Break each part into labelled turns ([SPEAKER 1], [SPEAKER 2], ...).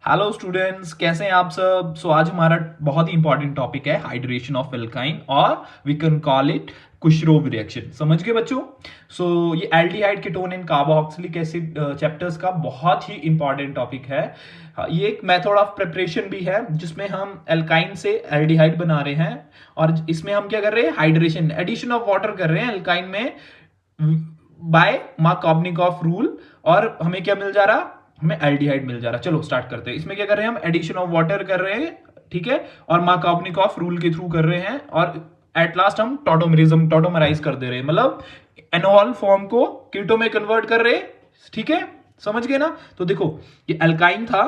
[SPEAKER 1] Hello students, कैसे हैं आप सब। आज हमारा बहुत ही इंपॉर्टेंट टॉपिक है हाइड्रेशन ऑफ एल्काइन, और we can call it Kucherov reaction. समझ गए बच्चों। ये aldehyde ketone and carboxylic acid chapters का बहुत ही इंपॉर्टेंट टॉपिक है। ये एक मेथड ऑफ प्रिपरेशन भी है जिसमें हम एल्काइन से एल्डिहाइड बना रहे हैं, और इसमें हम क्या कर रहे हैं, हाइड्रेशन, एडिशन ऑफ वाटर कर रहे हैं एल्काइन में बाय मार्कोव्निकॉफ रूल। और हमें क्या मिल जा रहा, हमें एल्डिहाइड मिल जा रहा। चलो स्टार्ट करते हैं। इसमें क्या कर रहे हैं, हम एडिशन ऑफ वाटर कर रहे हैं, ठीक है, और मार्कोव्निकॉफ रूल के थ्रू कर रहे हैं, और एट लास्ट हम टॉटोमराइज कर दे रहे हैं, मतलब एनोल फॉर्म को कीटो में कन्वर्ट कर रहे हैं। ठीक है, समझ गए ना। तो देखो ये एल्काइन था,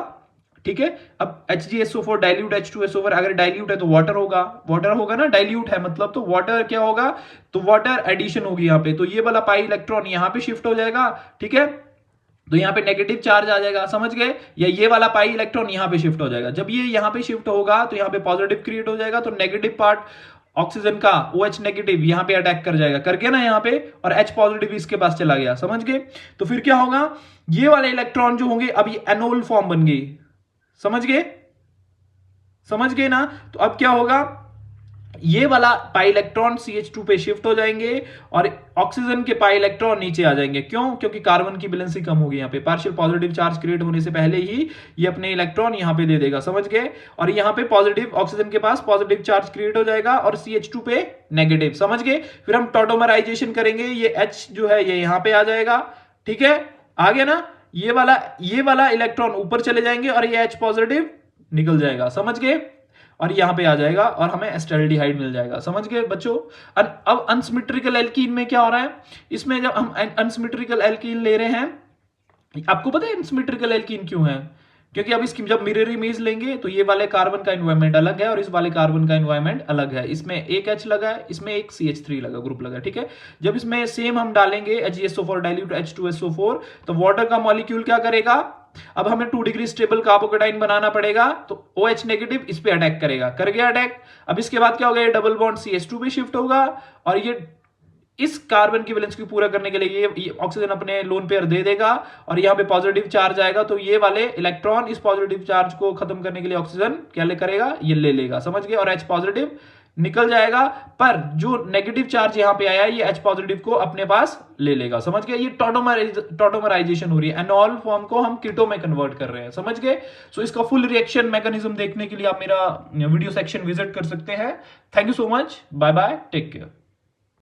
[SPEAKER 1] ठीक है। अब HgSO4 डाइल्यूट H2SO4, अगर डाइल्यूट है तो वाटर होगा ना, डाइल्यूट है मतलब, तो वाटर क्या होगा, तो वाटर एडिशन होगी यहाँ पे। तो ये वाला पाई इलेक्ट्रॉन यहाँ पे शिफ्ट हो जाएगा, ठीक है, तो यहाँ पे नेगेटिव चार्ज आ जाएगा, समझ गए। या ये वाला पाई इलेक्ट्रॉन यहाँ पे शिफ्ट हो जाएगा। जब ये यहाँ पे शिफ्ट होगा तो यहाँ पे पॉजिटिव क्रिएट हो जाएगा, तो नेगेटिव पार्ट ऑक्सीजन का OH नेगेटिव यहाँ पे अटैक कर जाएगा, कर गया ना यहाँ पे, और H पॉजिटिव इसके पास चला गया, समझ गए। तो फिर क्या होगा, ये वाले इलेक्ट्रॉन जो होंगे अब ये एनोल फॉर्म बन गई, समझ गए ना। तो अब क्या होगा, ये वाला पाई इलेक्ट्रॉन CH2 पे शिफ्ट हो जाएंगे, और ऑक्सीजन के पाई इलेक्ट्रॉन नीचे आ जाएंगे। क्यों? क्योंकि कार्बन की बैलेंसिंग कम होगी यहाँ पे, पार्शियल पॉजिटिव चार्ज क्रिएट होने से पहले ही ये अपने इलेक्ट्रॉन यहाँ पे दे देगा, समझ गए। और यहाँ पे पॉजिटिव, ऑक्सीजन के पास पॉजिटिव चार्ज क्रिएट हो जाएगा, और CH2 पे नेगेटिव, समझ गए। फिर हम टॉटोमराइजेशन करेंगे, ये H जो है ये यहाँ पे आ जाएगा, ठीक है, आ गया ना। ये वाला इलेक्ट्रॉन ऊपर चले जाएंगे, और ये H पॉजिटिव निकल जाएगा, समझ गए, और यहां पे आ जाएगा, और हमें एस्टल्डिहाइड मिल जाएगा, समझ गए बच्चों। अब अनसिमेट्रिकल एल्कीन में क्या हो रहा है, इसमें जब हम अनसिमेट्रिकल एल्कीन ले रहे हैं, आपको पता है अनसिमेट्रिकल एल्कीन क्यों है? क्योंकि अब इसकी जब मिरर इमेज लेंगे तो ये वाले कार्बन का एनवायरमेंट अलग है, और इस वाले कार्बन का एनवायरमेंट अलग है। इसमें एक H लगा है, इसमें एक CH3 लगा, ग्रुप लगा, ठीक है। जब इसमें सेम हम डालेंगे HgSO4 डाइल्यूट H2SO4, तो वाटर का मॉलिक्यूल क्या करेगा, अब हमें 2 डिग्री स्टेबल कार्बोकेटाइन बनाना पड़ेगा, तो OH नेगेटिव इस पे अटैक करेगा, कर गया अटैक। अब इसके बाद क्या होगा, ये डबल बॉन्ड CH2 पे शिफ्ट होगा, और ये इस कार्बन की बैलेंस को पूरा करने के लिए ये ऑक्सीजन अपने लोन पेयर दे देगा, और यहाँ पे पॉजिटिव चार्ज आएगा, तो ये वाले इलेक्ट्रॉन इस पॉजिटिव चार्ज को खत्म करने के लिए ऑक्सीजन क्या ले करेगा, ये ले लेगा, समझ गए, और H पॉजिटिव निकल जाएगा। पर जो नेगेटिव चार्ज यहाँ पे आया ये H पॉजिटिव को अपने पास ले लेगा, समझ गए। ये टॉटोमराइजेशन हो रही है, एनॉल फॉर्म को हम कीटो में कन्वर्ट कर रहे हैं, समझ गए। इसका फुल रिएक्शन मैकेनिज्म देखने के लिए आप मेरा वीडियो सेक्शन विजिट कर सकते हैं। Thank you so much, bye bye, take care.